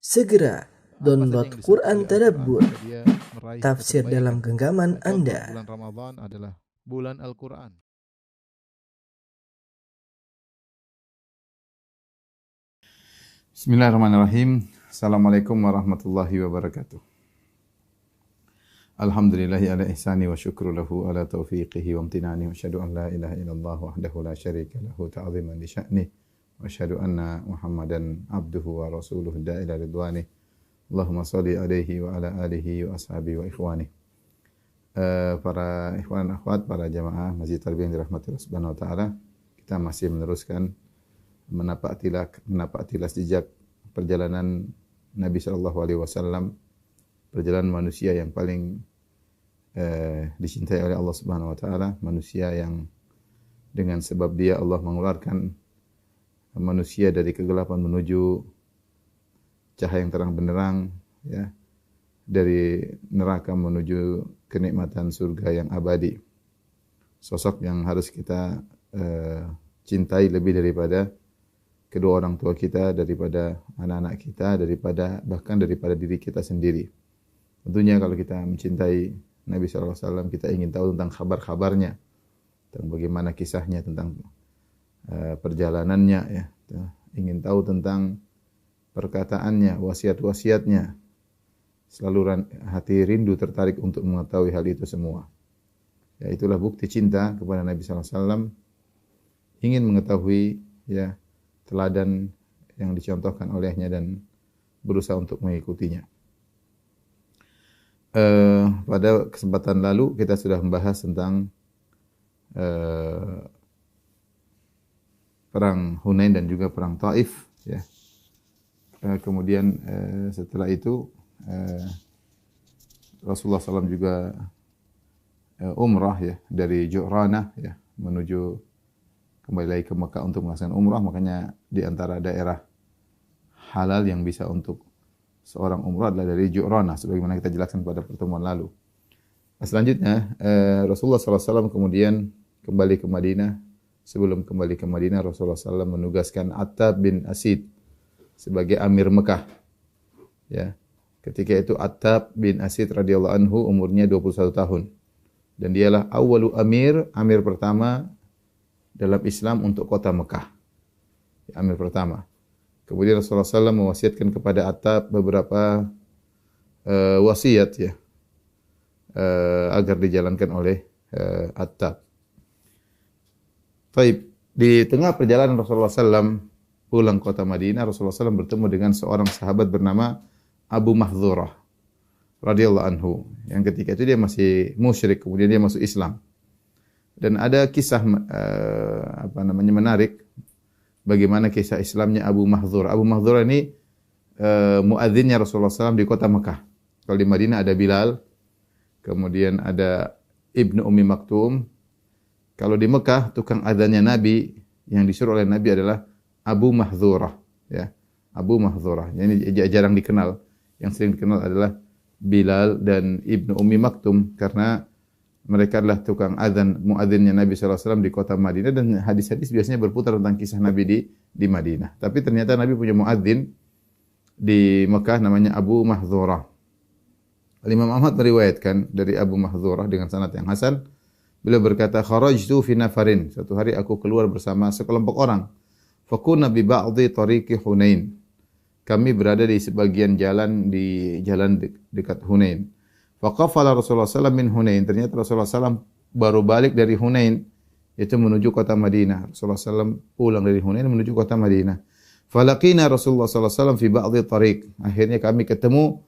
Segera download yang Quran disebut oleh Tadabbur, Al-Quran, dia meraih tafsir kebaikan. dalam genggaman Contoh, Anda. Bulan Ramadan adalah bulan Al-Quran. Bismillahirrahmanirrahim. Assalamualaikum warahmatullahi wabarakatuh. Alhamdulillahi ala ihsani wa syukru lahu ala taufiqihi wa amtinani wa asyhadu an la ilaha illallah wahdahu la syarika lahu ta'ziman li sya'ni wa asyhadu anna Muhammadan abduhu wa rasuluhu da'ila ridwani. Allahumma shalli alaihi wa ala alihi wa ashabihi wa ikhwani. Para ikhwan dan akhwat, para jamaah Masjid Tarbiyah yang dirahmati Allah Subhanahu wa taala, kita masih meneruskan menapak tilas jejak perjalanan Nabi sallallahu alaihi wasallam, perjalanan manusia yang paling dicintai oleh Allah Subhanahu wa taala, manusia yang dengan sebab dia Allah mengeluarkan manusia dari kegelapan menuju cahaya yang terang benderang, ya, dari neraka menuju kenikmatan surga yang abadi. Sosok yang harus kita cintai lebih daripada kedua orang tua kita, daripada anak-anak kita, bahkan daripada diri kita sendiri. Tentunya kalau kita mencintai Nabi SAW, kita ingin tahu tentang kabar-kabarnya, tentang bagaimana kisahnya, tentang perjalanannya, ya. Ingin tahu tentang perkataannya, wasiat-wasiatnya. Selalu hati rindu tertarik untuk mengetahui hal itu semua. Ya, itulah bukti cinta kepada Nabi SAW. Ingin mengetahui, ya, teladan yang dicontohkan olehnya dan berusaha untuk mengikutinya. Pada kesempatan lalu kita sudah membahas tentang perang Hunain dan juga perang Taif, ya. Kemudian setelah itu Rasulullah SAW juga umrah, ya, dari Ju'ranah, ya, menuju kembali lagi ke Mekah untuk melaksanakan umrah. Makanya di antara daerah halal yang bisa untuk seorang umrah adalah dari Ju'ranah, sebagaimana kita jelaskan pada pertemuan lalu. Selanjutnya Rasulullah SAW kemudian kembali ke Madinah. Sebelum kembali ke Madinah, Rasulullah SAW menugaskan Attab bin Asid sebagai Amir Mekah, ya. Ketika itu Attab bin Asid radhiyallahu anhu umurnya 21 tahun. Dan dialah awwalu amir pertama dalam Islam untuk kota Mekah. Amir pertama. Kemudian Rasulullah SAW mewasiatkan kepada Attab beberapa wasiat, ya, agar dijalankan oleh Attab. Baik, di tengah perjalanan Rasulullah SAW pulang kota Madinah, Rasulullah SAW bertemu dengan seorang sahabat bernama Abu Mahdzurah radhiyallahu anhu. Yang ketika itu dia masih musyrik, kemudian dia masuk Islam. Dan ada kisah menarik bagaimana kisah Islamnya Abu Mahdzurah. Abu Mahdzurah ini muadzinnya Rasulullah SAW di kota Mekah. Kalau di Madinah ada Bilal, kemudian ada Ibnu Ummi Maktum. Kalau di Mekah tukang adzannya Nabi yang disuruh oleh Nabi adalah Abu Mahdzurah, ya. Abu Mahdzurah. Ini jarang dikenal. Yang sering dikenal adalah Bilal dan Ibnu Ummi Maktum, karena mereka adalah tukang adzan, muadzinnya Nabi SAW di kota Madinah, dan hadis-hadis biasanya berputar tentang kisah Nabi di Madinah. Tapi ternyata Nabi punya muadzin di Mekah namanya Abu Mahdzurah. Imam Ahmad meriwayatkan dari Abu Mahdzurah dengan sanad yang hasan. Beliau berkata, "Kharajtu fi nafarin." Suatu hari aku keluar bersama sekelompok orang. Fakunna bi ba'dhi tariqi Hunain. Kami berada di sebagian jalan dekat Hunain. Faqafala Rasulullah SAW min Hunain. Ternyata Rasulullah SAW baru balik dari Hunain, yaitu menuju kota Madinah. Rasulullah SAW pulang dari Hunain menuju kota Madinah. Falaqina Rasulullah SAW fi ba'dhi tariq. Akhirnya kami ketemu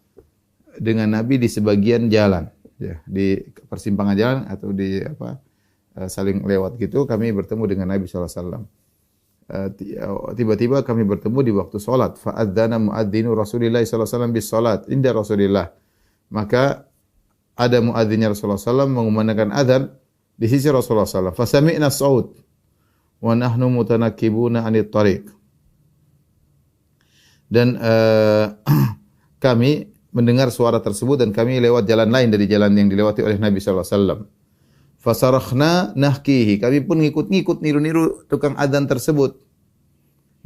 dengan Nabi di sebagian jalan, ya, di persimpangan jalan atau di saling lewat gitu. Kami bertemu dengan Nabi SAW. Tiba-tiba kami bertemu di waktu salat. Fa'adzana muadzinu Rasulillah SAW bis salat inda Rasulillah. Maka ada muadzinnya Rasulullah SAW mengumandangkan adzan di sisi Rasulullah SAW. Fasami'na as-saut wa nahnu mutanakkibuna 'anit tariq. Dan kami mendengar suara tersebut dan kami lewat jalan lain dari jalan yang dilewati oleh Nabi SAW. Fasarakhna nahkihi. Kami pun ngikut-ngikut niru-niru tukang adzan tersebut.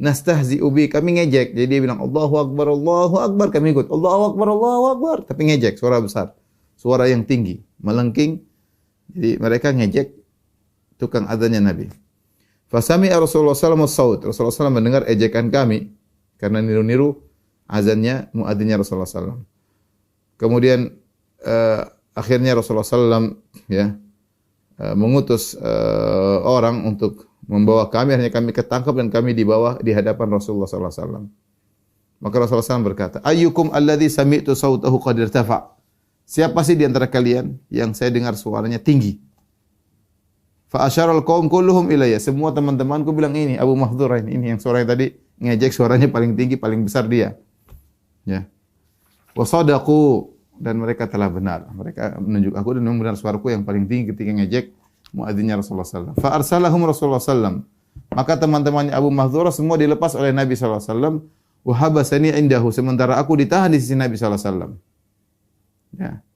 nastahzi'u bi, kami ngejek. Jadi dia bilang Allahu Akbar, kami ikut. Allahu Akbar, tapi ngejek, suara besar. Suara yang tinggi, melengking. Jadi mereka ngejek tukang azannya Nabi. Fasami'a Rasulullah sallallahu alaihi wasallam Rasulullah sallallahu mendengar ejekan kami karena niru-niru azannya muadzinnya Rasulullah sallallahu. Kemudian akhirnya Rasulullah sallallahu ya mengutus orang untuk membawa kami, akhirnya kami ketangkap dan kami dibawa di hadapan Rasulullah sallallahu alaihi wasallam. Maka Rasulullah SAW berkata, "Ayyukum alladhi sami'tu sautahu qad irtafa." Siapa sih di antara kalian yang saya dengar suaranya tinggi? Fa asyaral qaum kulluhum ilayya. Semua teman-temanku bilang ini Abu Mahdhur ini yang suaranya tadi ngejek, suaranya paling tinggi, paling besar dia. Ya. Wa sadaqu, dan mereka telah benar. Mereka menunjuk aku dan memang benar suaraku yang paling tinggi ketika ngejek muadzinnya Rasulullah sallallahu alaihi wasallam. Fa arsalahum Rasulullah sallallahu. Maka teman-temannya Abu Mahdhur semua dilepas oleh Nabi sallallahu alaihi wasallam. Wa habasani indahu, sementara aku ditahan di sisi Nabi sallallahu alaihi wasallam. Ya.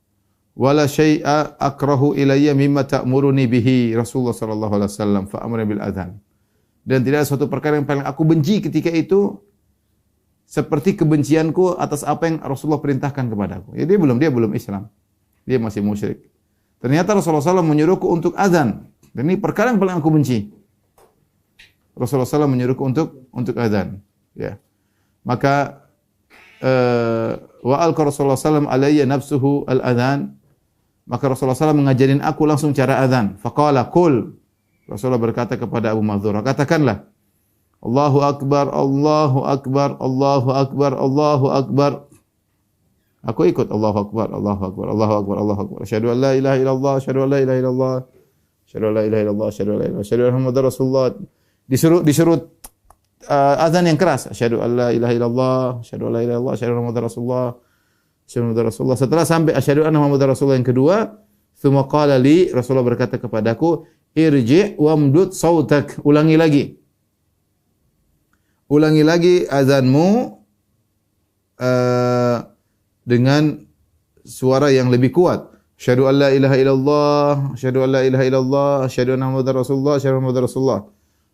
Wala syai'a akrahu ilayya mimma ta'muruni bihi Rasulullah sallallahu alaihi wasallam fa amara bil adzan. Dan tidak ada suatu perkara yang paling aku benci ketika itu seperti kebencianku atas apa yang Rasulullah perintahkan kepadaku. Ya, dia belum Islam. Dia masih musyrik. Ternyata Rasulullah SAW menyuruhku untuk azan. Dan ini perkara yang paling aku benci. Rasulullah SAW menyuruhku untuk azan. Ya. Maka wa alqa Rasulullah SAW alayya nafsuhu al-adhan. Maka Rasulullah SAW mengajarin aku langsung cara azan. Faqala qul. Rasulullah berkata kepada Abu Mahdhur, katakanlah, Allahu Akbar, Allahu Akbar, Allahu Akbar, Allahu Akbar. Aku ikut Allahu Akbar, Allahu Akbar, Allahu Akbar, Allahu Akbar. Asyhadu an la ilaha illallah, asyhadu an la ilaha illallah, asyhadu an la ilaha illallah, asyhadu an la ilaha illallah, asyhadu anna Muhammadar Rasulullah. Disuruh azan yang keras. Asyhadu an la ilaha illallah, asyhadu an la ilaha illallah, asyhadu anna Muhammadar Rasulullah, asyhadu anna Muhammadar Rasulullah. Setelah sampai asyhadu anna Muhammadar Rasulullah yang kedua, tsumma qala li, Rasulullah berkata kepadaku, irji' wamdud sautak. Ulangi lagi azanmu dengan suara yang lebih kuat. Asyhadu an la ilaha illallah, asyhadu an la ilaha illallah, asyhadu anna Muhammadar Rasulullah, asyhadu anna Muhammadar Rasulullah.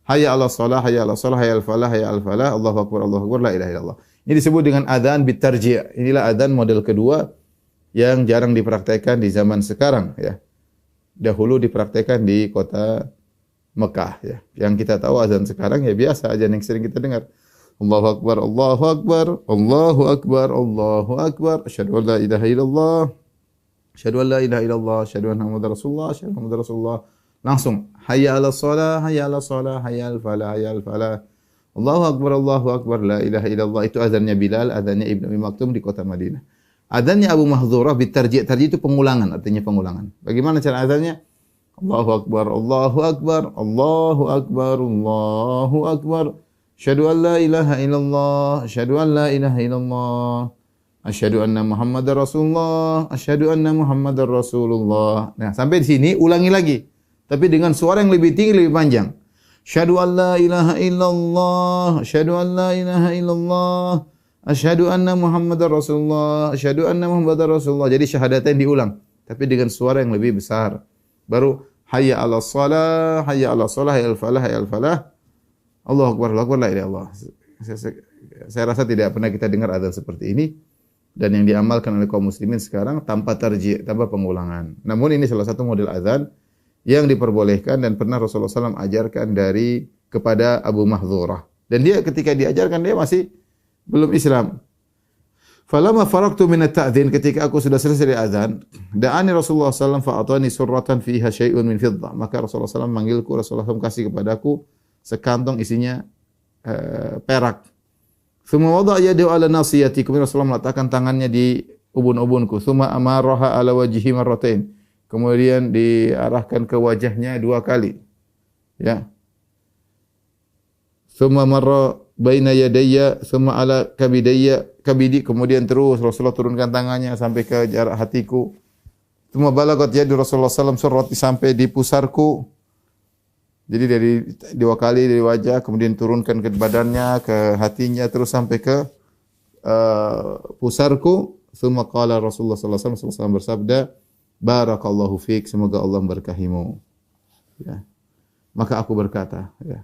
Hayya 'alas shalah, hayya 'alas shalah, hayya 'alal falah, hayya 'alal falah. Allahu akbar, la ilaha illallah. Ini disebut dengan adzan bitarji'. Inilah adzan model kedua yang jarang dipraktikkan di zaman sekarang ya. Dahulu dipraktikkan di kota Mekah ya. Yang kita tahu azan sekarang ya biasa azan yang sering kita dengar. Allahu Akbar, Allahu Akbar, Allahu Akbar, Allahu Akbar. Asyhadu an la ilaha illallah. Asyhadu an la ilaha illallah, asyhadu anna Muhammadar Rasulullah, asyhadu anna Muhammadar Rasulullah. Langsung hayya 'alas shalah, hayya 'alas shalah, hayya 'alal falah, hayya 'alal falah. Allahu Akbar, la ilaha illallah. Itu azannya Bilal, azannya Ibnu Ummi Maktum di kota Madinah. Azannya Abu Mahdhurah bitarji'. Tarji' itu pengulangan, artinya pengulangan. Bagaimana cara azannya? Allahu Akbar, Allahu Akbar, Allahu Akbar, Allahu Akbar. Asyhadu an la ilaha illallah, asyhadu an la ilaha illallah. Asyhadu anna Muhammadar Rasulullah, asyhadu anna Muhammadar Rasulullah. Nah, sampai di sini ulangi lagi. Tapi dengan suara yang lebih tinggi, lebih panjang. Asyhadu an la ilaha illallah, asyhadu an la ilaha illallah. Asyhadu anna Muhammadar Rasulullah, asyhadu anna Muhammadar Rasulullah. Jadi syahadatain diulang, tapi dengan suara yang lebih besar. Baru hayya 'alas shalah, hayya 'alas shalah, hayya 'alal falah, hayya 'alal falah. Allahu Akbar, Allahu Akbar, la ilaha illallah. Saya rasa tidak pernah kita dengar azan seperti ini dan yang diamalkan oleh kaum muslimin sekarang tanpa tarji', tanpa pengulangan. Namun ini salah satu model azan yang diperbolehkan dan pernah Rasulullah SAW ajarkan kepada Abu Mahdhurah. Dan dia ketika diajarkan dia masih belum Islam. Falamma faraqtu min at-ta'dzin, ketika aku sudah selesai dari azan, da'ani Rasulullah SAW fa'atani surratan fiha syai'un min fiddah. Maka Rasulullah SAW manggilku, Rasulullah SAW kasih kepadaku sekantong isinya perak. Tsumma wada'a yadahu 'ala nasiyati, kemudian Rasulullah meletakkan tangannya di ubun-ubunku. Tsumma amaraha 'ala wajhihi marratain. Kemudian diarahkan ke wajahnya 2 kali. Ya. Tsumma marra baina yadayya, tsumma 'ala kabidi, kemudian terus Rasulullah turunkan tangannya sampai ke jarak hatiku. Tsumma balagat yadu Rasulullah sallallahu alaihi wasallam sampai di pusarku. Jadi dari 2 kali dari wajah, kemudian turunkan ke badannya, ke hatinya, terus sampai ke pusarku. Tsumma qala Rasulullah sallallahu alaihi wasallam bersabda, barakallahu fik, semoga Allah memberkahimu. Ya. Maka aku berkata, ya.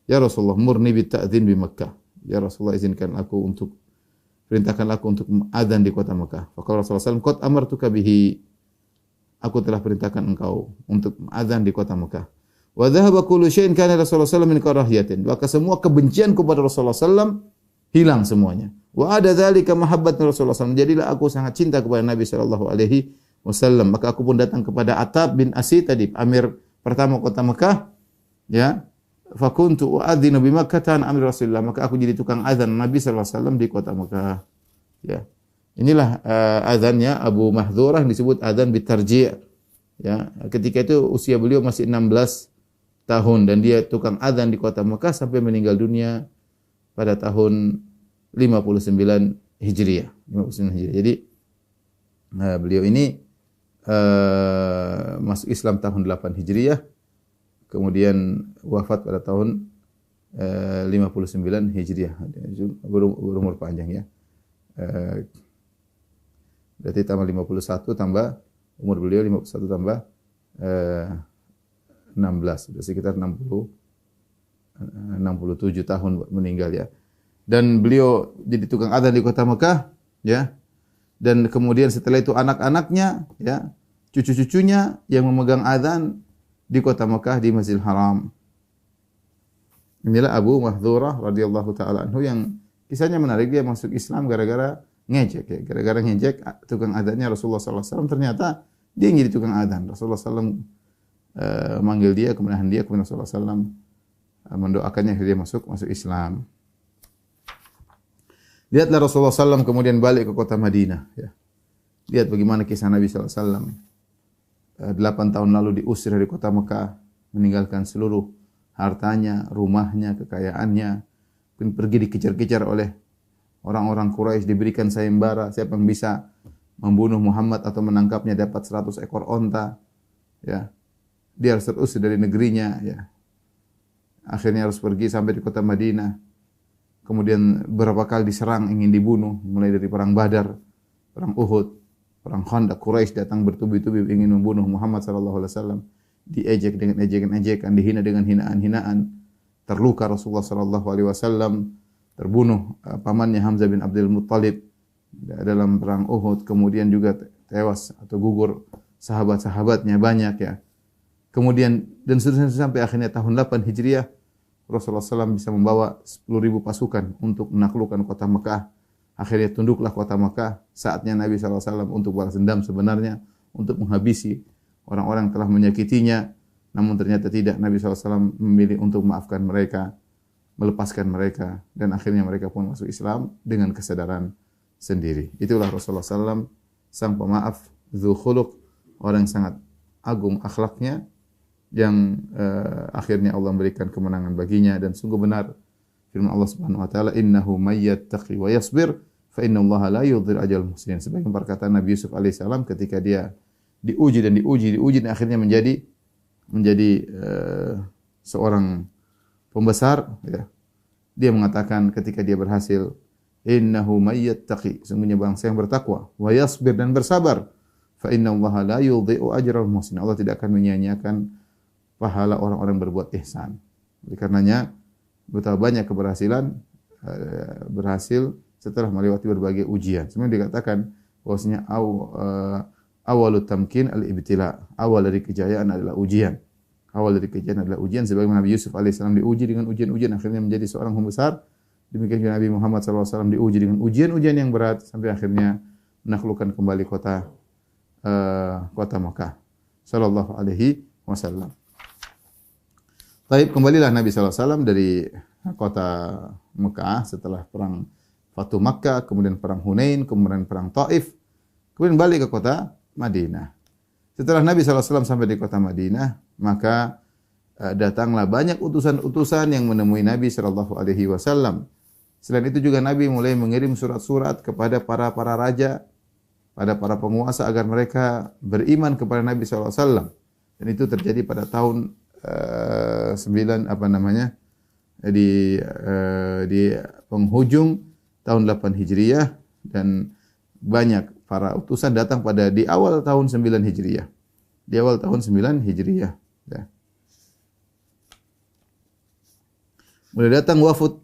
Ya Rasulullah, murni bita'dzin bi Makkah. Ya Rasulullah, perintahkan aku untuk adzan di kota Mekah. Faqala Rasulullah sallallahu alaihi wasallam, "Qad amartuka bihi." Aku telah perintahkan engkau untuk adzan di kota Mekah. Wa dhahaba kullu syai'in kana Rasulullah sallallahu alaihi wasallam min karahiyatin. Maka semua kebencian kepada Rasulullah sallallahu hilang semuanya. Wa ada dzalika mahabbat Rasulullah sallallahu. Jadilah aku sangat cinta kepada Nabi sallallahu alaihi wasallam. Maka aku pun datang kepada Attab bin Asid tadi, amir pertama kota Mekah, ya. Fakuntu u'adzinu bi Makkah an amri Rasulullah. Maka aku jadi tukang azan Nabi sallallahu alaihi wasallam di kota Mekah. Ya. Inilah azannya Abu Mahdhurah disebut azan bitarji'. Ya, ketika itu usia beliau masih 16 tahun dan dia tukang azan di kota Mekah sampai meninggal dunia pada tahun 59 Hijriah. 59 Hijriah. Jadi beliau ini masuk Islam tahun 8 Hijriah, kemudian wafat pada tahun 59 Hijriah. Berumur panjang ya. Berarti tambah 51 tambah umur beliau 51 tambah 16, sudah sekitar 67 tahun meninggal ya. Dan beliau jadi tukang adzan di kota Mekah ya. Dan kemudian setelah itu anak-anaknya ya, cucu-cucunya yang memegang adzan di kota Mekah di Masjidil Haram. Inilah Abu Mahdhurah radhiyallahu taala anhu yang kisahnya menarik. Dia masuk Islam gara-gara ngejek ya. Gara-gara ngejek tukang adzannya Rasulullah sallallahu alaihi wasallam, ternyata dia yang jadi tukang adzan. Rasulullah sallallahu manggil dia, kemudian Rasulullah SAW mendoakannya akhirnya dia masuk Islam. Lihatlah Rasulullah SAW kemudian balik ke kota Madinah. Ya. Lihat bagaimana kisah Nabi SAW. 8 tahun lalu diusir dari kota Mekah, meninggalkan seluruh hartanya, rumahnya, kekayaannya, pergi dikejar-kejar oleh orang-orang Quraisy, diberikan sayembara, siapa yang bisa membunuh Muhammad atau menangkapnya dapat 100 ekor onta. Ya. Dia harus terusir dari negerinya ya. Akhirnya harus pergi sampai di kota Madinah. Kemudian beberapa kali diserang, ingin dibunuh, mulai dari perang Badar, perang Uhud, perang Khandaq. Quraisy datang bertubi-tubi ingin membunuh Muhammad sallallahu alaihi wasallam. Diejek dengan ejekan-ejekan, dihina dengan hinaan-hinaan. Terluka Rasulullah sallallahu alaihi wasallam, terbunuh pamannya Hamzah bin Abdul Muttalib dalam perang Uhud, kemudian juga tewas atau gugur sahabat-sahabatnya banyak ya. Kemudian dan seterusnya sampai akhirnya tahun 8 Hijriah Rasulullah SAW bisa membawa 10.000 pasukan untuk menaklukkan kota Mekah. Akhirnya tunduklah kota Mekah. Saatnya Nabi SAW untuk balas dendam sebenarnya, untuk menghabisi orang-orang yang telah menyakitinya. Namun ternyata tidak. Nabi SAW memilih untuk memaafkan mereka, melepaskan mereka, dan akhirnya mereka pun masuk Islam dengan kesadaran sendiri. Itulah Rasulullah SAW, sang pemaaf, dzu khuluq, orang yang sangat agung akhlaknya, yang akhirnya Allah memberikan kemenangan baginya. Dan sungguh benar firman Allah Subhanahu wa taala, innahu may yattaqi wa yasbir fa innallaha la yudhil ajal muhsinin. Sebagaimana perkataan Nabi Yusuf alaihissalam ketika dia diuji dan akhirnya menjadi seorang pembesar ya. Dia mengatakan ketika dia berhasil, innahu may yattaqi, sungguhnya bangsa yang bertakwa, wa yasbir, dan bersabar, fa innallaha la yudhi'u ajral muhsinin. Allah tidak akan menyia-nyiakan pahala orang-orang berbuat ihsan. Oleh karenanya betapa banyak keberhasilan berhasil setelah melewati berbagai ujian. Sebenarnya dikatakan bahwasanya awalut tamkin al-ibtila. Awal dari kejayaan adalah ujian. Awal dari kejayaan adalah ujian. Sebagaimana Nabi Yusuf alaihissalam diuji dengan ujian-ujian akhirnya menjadi seorang pembesar. Demikian juga Nabi Muhammad SAW diuji dengan ujian-ujian yang berat sampai akhirnya menaklukkan kembali kota Mekah. Sallallahu alaihi wasallam. Taib, kembalilah Nabi SAW dari kota Mekah setelah perang Fatu Makkah, kemudian perang Hunain, kemudian perang Taif, kemudian balik ke kota Madinah. Setelah Nabi SAW sampai di kota Madinah, maka datanglah banyak utusan-utusan yang menemui Nabi SAW. Selain itu juga Nabi mulai mengirim surat-surat kepada para raja, pada para penguasa agar mereka beriman kepada Nabi SAW. Dan itu terjadi pada tahun 9 di penghujung tahun 8 Hijriah, dan banyak para utusan datang di awal tahun 9 Hijriah. Di awal tahun 9 Hijriah ya. Mulai datang wafud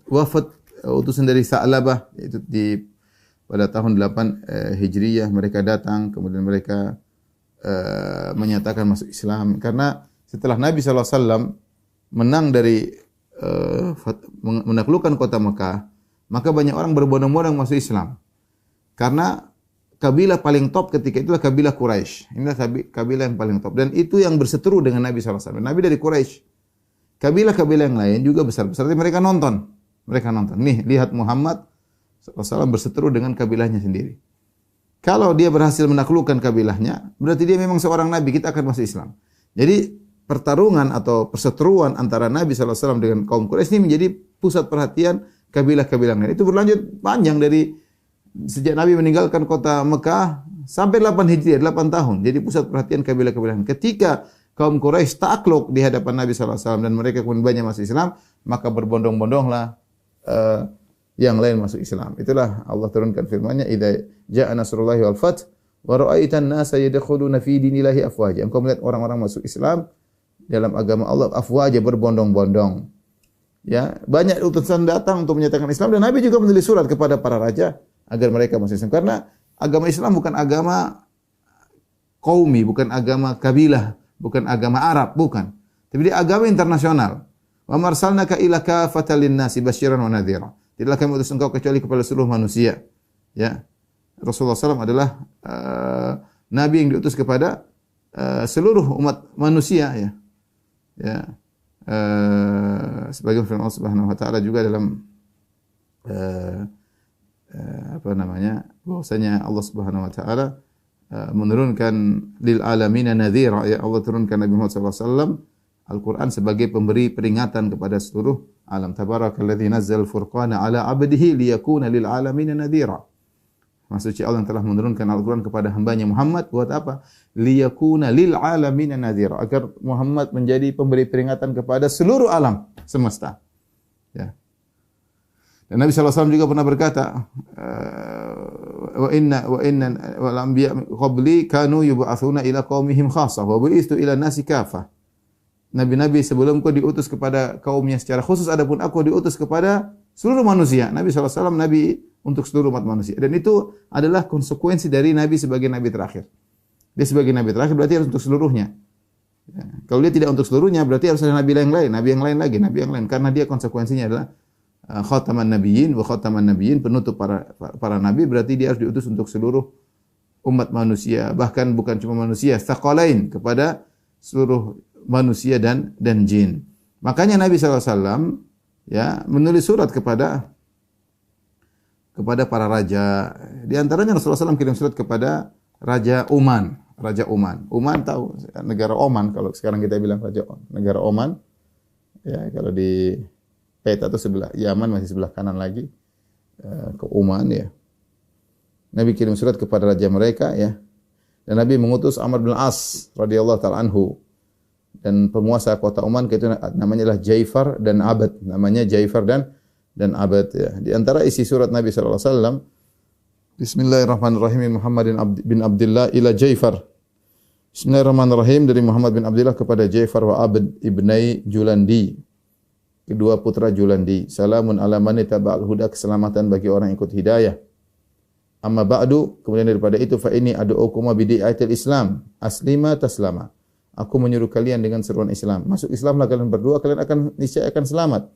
utusan dari Sa'labah, itu pada tahun 8 Hijriyah mereka datang, kemudian mereka menyatakan masuk Islam. Karena setelah Nabi SAW menang dari menaklukkan kota Mekah, maka banyak orang berbondong-bondong masuk Islam. Karena kabilah paling top ketika itulah kabilah Quraisy. Inilah kabilah yang paling top. Dan itu yang berseteru dengan Nabi SAW. Nabi dari Quraisy. Kabilah-kabilah yang lain juga besar-besar. Mereka nonton. Nih, lihat Muhammad SAW berseteru dengan kabilahnya sendiri. Kalau dia berhasil menaklukkan kabilahnya, berarti dia memang seorang Nabi. Kita akan masuk Islam. Jadi pertarungan atau perseteruan antara Nabi SAW dengan kaum Quraisy ini menjadi pusat perhatian kabilah-kabilah lain. Itu berlanjut panjang dari sejak Nabi meninggalkan kota Mekah sampai 8 Hijriah, 8 tahun. Jadi pusat perhatian kabilah-kabilah lain. Ketika kaum Quraisy takluk di hadapan Nabi SAW dan mereka kemudian banyak masuk Islam, maka berbondong-bondonglah yang lain masuk Islam. Itulah Allah turunkan firman-Nya, "Idza jaa nasrullahi wal fath wa ra'aitan nasa yadkhuluna fi dinillahi afwaja." Engkau melihat orang-orang masuk Islam dalam agama Allah afwaja, berbondong-bondong. Ya, banyak utusan datang untuk menyatakan Islam dan Nabi juga menulis surat kepada para raja agar mereka masuk Islam. Karena agama Islam bukan agama qaumi, bukan agama kabilah, bukan agama Arab, bukan. Tapi dia agama internasional. Wa marsalnaka ila kafatan lin-nasi basyiran wa nadhira. Tidaklah kami utus engkau kecuali kepada seluruh manusia. Ya. Rasulullah SAW adalah nabi yang diutus kepada seluruh umat manusia, ya. Ya. Sebagai firman Allah Subhanahu wa taala juga dalam bahwasanya Allah Subhanahu wa taala menurunkan lil alamin nadhira, ya, Allah turunkan Nabi Muhammad sallallahu alaihi wasallam Al-Quran sebagai pemberi peringatan kepada seluruh alam. Tabarakalladzi nazzal furqana ala 'abdihi liyakuna lil alamin nadhira. Maksudnya Allah yang telah menurunkan Al-Quran kepada hambanya Muhammad buat apa? Liyakuna lil alamin nadhira, agar Muhammad menjadi pemberi peringatan kepada seluruh alam semesta. Ya. Dan Nabi SAW juga pernah berkata, wa inna wal anbiya qabli kanu yub'atsuna ila qaumihim khassah wa bu'itsu ila nasi kafah. Nabi-nabi sebelumku diutus kepada kaumnya secara khusus, adapun aku diutus kepada seluruh manusia. Nabi SAW nabi untuk seluruh umat manusia. Dan itu adalah konsekuensi dari Nabi sebagai Nabi terakhir. Dia sebagai Nabi terakhir berarti harus untuk seluruhnya. Ya. Kalau dia tidak untuk seluruhnya berarti harus ada Nabi yang lain, Nabi yang lain lagi, Nabi yang lain. Karena dia konsekuensinya adalah khataman nabiyyin wa khataman nabiyyin, penutup para nabi, berarti dia harus diutus untuk seluruh umat manusia. Bahkan bukan cuma manusia, tsaqalain, kepada seluruh manusia dan jin. Makanya Nabi SAW ya menulis surat kepada para raja. Di antaranya Rasulullah SAW kirim surat kepada Raja Oman. Raja Oman. Oman tahu negara Oman, kalau sekarang kita bilang negara Oman. Ya, kalau di peta itu sebelah Yaman, masih sebelah kanan lagi ke Oman, ya. Nabi kirim surat kepada raja mereka, ya. Dan Nabi mengutus Amr bin As radhiyallahu taala anhu, dan penguasa kota Oman, itu namanya adalah Jaifar dan Abad. Namanya Jaifar dan Abad, ya. Di antara isi surat Nabi sallallahu alaihi wasallam, Bismillahirrahmanirrahim, Muhammadin bin Abdullah ila Jaifar. Bismillahirrahmanirrahim, dari Muhammad bin Abdullah kepada Jaifar wa Abad ibnai Julandi, kedua putra Julandi. Salamun ala man ittaba'al huda, keselamatan bagi orang yang ikut hidayah. Amma ba'du, kemudian daripada itu, fa ini ad'ukum bidi'atil Islam, aslima taslama. Aku menyuruh kalian dengan seruan Islam. Masuk Islamlah kalian berdua, kalian akan niscaya akan selamat.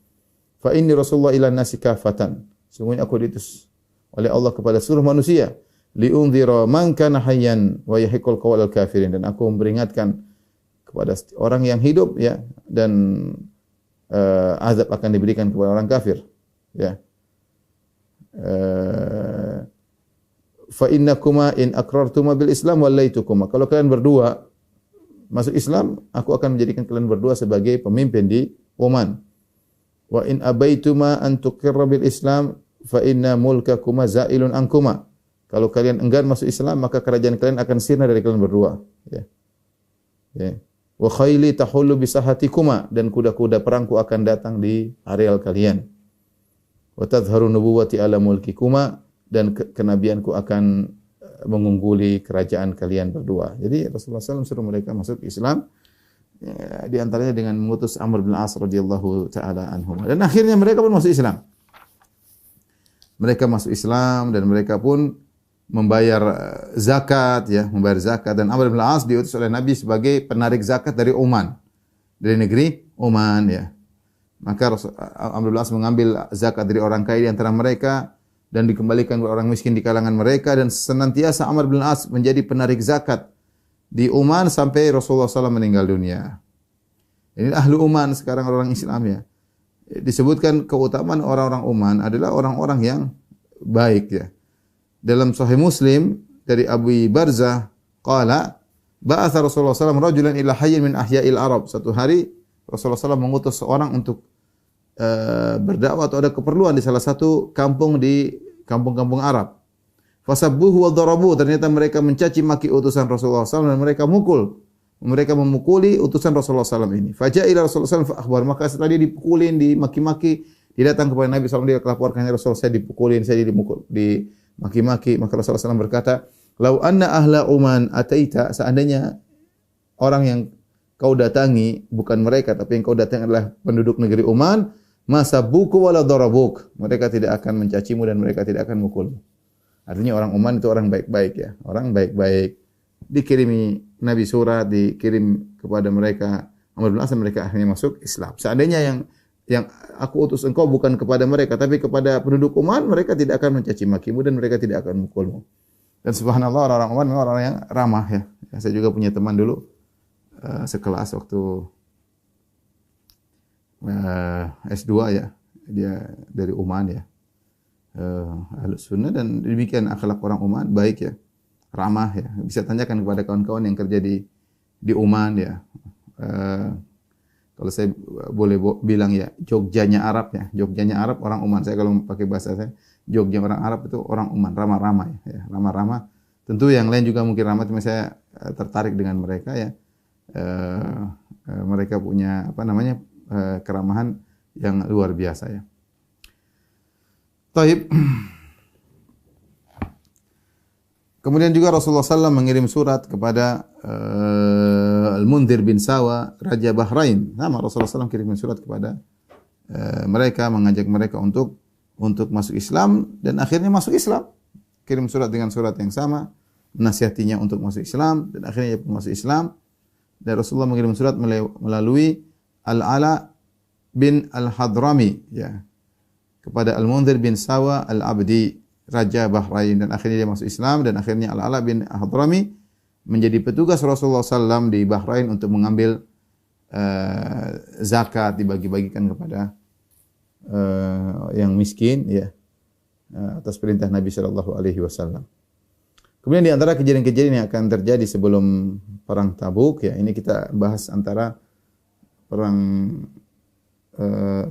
Fa inni Rasulullah ila nasi kafatan. Sungguhnya aku diutus oleh Allah kepada seluruh manusia. Li'undhira man kana hayyan wa yahiqul qawlal kafirin. Dan aku memperingatkan kepada orang yang hidup, ya, dan azab akan diberikan kepada orang kafir, ya. Fa innakuma in aqrartuma bil Islam wallaitukuma. Kalau kalian berdua masuk Islam, aku akan menjadikan kalian berdua sebagai pemimpin di Oman. Wa in abaituma an tuqirra bil Islam fa inna mulkakuma zailun ankuma. Kalau kalian enggan masuk Islam, maka kerajaan kalian akan sirna dari kalian berdua, ya. Ya. Wa khayli tahullu bisahatikuma, dan kuda-kuda perangku akan datang di areal kalian. Wa tadhharu nubuwwati ala mulkikuma, dan kenabianku akan mengungguli kerajaan kalian berdua. Jadi Rasulullah SAW suruh mereka masuk Islam Ya, di antaranya dengan mengutus Amr bin As radhiyallahu taala anhum. Dan akhirnya mereka pun masuk Islam. Mereka masuk Islam dan mereka pun membayar zakat ya, membayar zakat, dan Amr bin As diutus oleh Nabi sebagai penarik zakat dari Oman. Dari negeri Oman ya. Maka Amr bin As mengambil zakat dari orang kaya di antara mereka dan dikembalikan kepada orang miskin di kalangan mereka, dan senantiasa Amr bin As menjadi penarik zakat di Oman sampai Rasulullah SAW meninggal dunia. Ini ahli Oman sekarang orang Islam ya. Disebutkan keutamaan orang-orang Oman adalah orang-orang yang baik ya. Dalam Sahih Muslim dari Abu Barzah qala ba'atha Rasulullah SAW rajulan ila hayyin min ahya'il Arab. Satu hari Rasulullah SAW mengutus seorang untuk berdakwah atau ada keperluan di salah satu kampung di kampung-kampung Arab. Fasabbuhu wa darabu, ternyata mereka mencaci maki utusan Rasulullah SAW dan mereka memukuli utusan Rasulullah SAW ini. Faja'ila Rasulullah SAW fa'akhbar, maka setelah dia dipukulin, dimaki-maki, dia datang kepada Nabi SAW, dia laporkan, Rasul, saya dipukulin, saya dimaki-maki. Maka Rasulullah SAW berkata, lau anna ahla Oman ataita, seandainya orang yang kau datangi bukan mereka, tapi yang kau datangi adalah penduduk negeri Oman, masa buku wala darabuk, mereka tidak akan mencacimu dan mereka tidak akan mukulmu. Artinya orang Oman itu orang baik-baik ya, orang baik-baik. Dikirimi Nabi surat, dikirim kepada mereka Amr bin As, mereka akhirnya masuk Islam. Seandainya yang aku utus engkau bukan kepada mereka tapi kepada penduduk Oman, mereka tidak akan mencaci makimu dan mereka tidak akan mukulmu. Dan subhanallah, orang-orang Oman memang orang yang ramah ya. Saya juga punya teman dulu sekelas waktu S2 ya. Dia dari Oman ya. Ahlus sunnah, dan demikian akhlak orang Oman, baik ya, ramah ya. Bisa tanyakan kepada kawan-kawan yang kerja di Oman ya. Kalau saya boleh bilang ya, Jogjanya Arab ya. Jogjanya Arab orang Oman. Saya kalau pakai bahasa saya, Jogja orang Arab itu orang Oman, ramah-ramah ya. Ramah-ramah. Tentu yang lain juga mungkin ramah, cuma saya tertarik dengan mereka ya. Mereka punya keramahan yang luar biasa ya. Taib. Kemudian juga Rasulullah SAW mengirim surat kepada Al-Mundhir bin Sawa, Raja Bahrain. Nama Rasulullah SAW kirim surat kepada mereka, mengajak mereka untuk masuk Islam, dan akhirnya masuk Islam. Kirim surat dengan surat yang sama, menasihatinya untuk masuk Islam, dan akhirnya masuk Islam. Dan Rasulullah mengirim surat melalui Al-Ala bin Al-Hadrami ya, kepada Al-Mundhir bin Sawa Al-Abdi, Raja Bahrain, dan akhirnya dia masuk Islam, dan akhirnya Al-Ala bin Al-Hadrami menjadi petugas Rasulullah SAW di Bahrain untuk mengambil zakat, dibagi-bagikan kepada yang miskin ya, atas perintah Nabi sallallahu alaihi wasallam. Kemudian di antara kejadian-kejadian yang akan terjadi sebelum perang Tabuk ya, ini kita bahas antara perang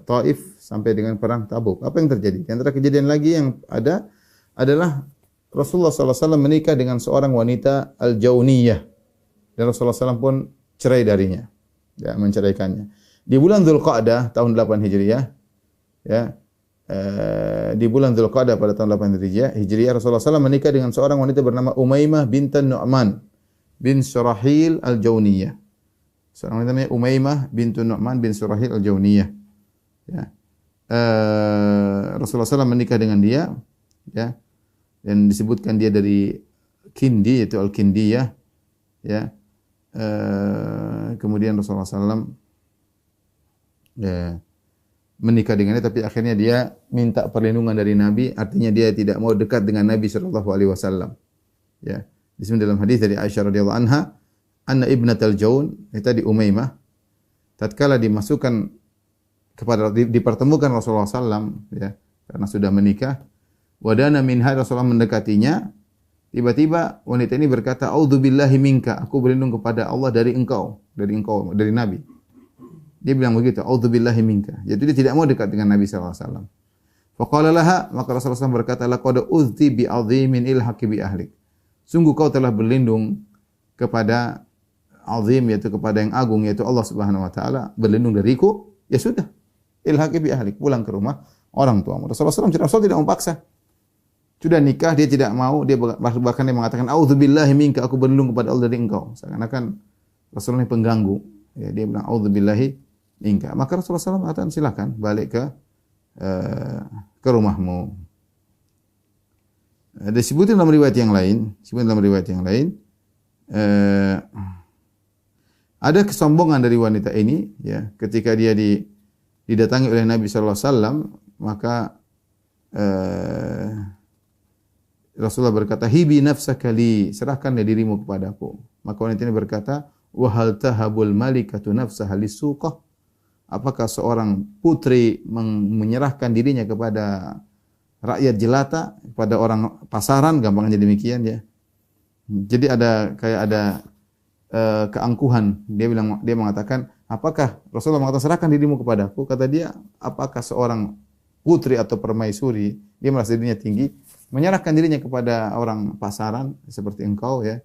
Taif sampai dengan perang Tabuk. Apa yang terjadi? Di antara kejadian lagi yang ada adalah Rasulullah SAW menikah dengan seorang wanita Al-Jauniyah, dan Rasulullah SAW pun cerai darinya, ya, menceraikannya. Di bulan Dzulqa'dah tahun 8 Hijriah, ya, di bulan Dzulqa'dah pada tahun 8 Hijriah, Rasulullah SAW menikah dengan seorang wanita bernama Umaymah bintan Nu'man bin Surahil Al-Jauniyah. Seorang wanita namanya Umaymah bintu Nu'man bin Surahil Al-Jauniyah. Ya. Rasulullah SAW menikah dengan dia, ya, dan disebutkan dia dari Kindi, yaitu Al-Kindiyah, ya. Kemudian Rasulullah SAW ya, menikah dengannya, tapi akhirnya dia minta perlindungan dari Nabi, artinya dia tidak mau dekat dengan Nabi SAW. Ya. Disebut dalam hadis dari Aisyah radhiyallahu anha, anna ibnatal Jaun, tadi Umaymah, tatkala dimasukkan dipertemukan Rasulullah SAW, ya, karena sudah menikah, wadana minha, Rasulullah mendekatinya, tiba-tiba wanita ini berkata, a'udzubillahi minka, aku berlindung kepada Allah dari engkau, dari Nabi. Dia bilang begitu, a'udzubillahi minka. Jadi dia tidak mau dekat dengan Nabi SAW. Faqala laha, maka Rasulullah SAW berkata, laqad uzti bi 'azimin ilhaqi bi ahlik. Sungguh kau telah berlindung kepada azim, yaitu kepada yang agung, yaitu Allah Subhanahu wa taala, berlindung dariku, ya sudah. Ilhaqi bi ahlik, pulang ke rumah orang tuamu. Rasulullah SAW tidak memaksa. Sudah nikah, dia tidak mau, dia bahkan dia mengatakan, a'udzubillahi minka, aku berlindung kepada Allah dari engkau. Seakan-akan Rasulullah ini pengganggu. Ya, dia bilang auzubillahi minka. Maka Rasulullah SAW mengatakan silakan balik ke rumahmu. Disebutkan dalam riwayat yang lain, ada kesombongan dari wanita ini, ya, ketika dia didatangi oleh Nabi sallallahu alaihi wasallam, maka Rasulullah berkata, "Hibi nafsaka li," serahkan dirimu kepadaku. Maka wanita ini berkata, "Wa hal tahabul malikatu nafsaha lisuqah?" Apakah seorang putri menyerahkan dirinya kepada rakyat jelata, kepada orang pasaran, gampangnya demikian ya. Jadi ada keangkuhan. Dia mengatakan, apakah Rasulullah mengatakan serahkan dirimu kepadaku? Kata dia, apakah seorang putri atau permaisuri, dia merasa dirinya tinggi, menyerahkan dirinya kepada orang pasaran seperti engkau ya.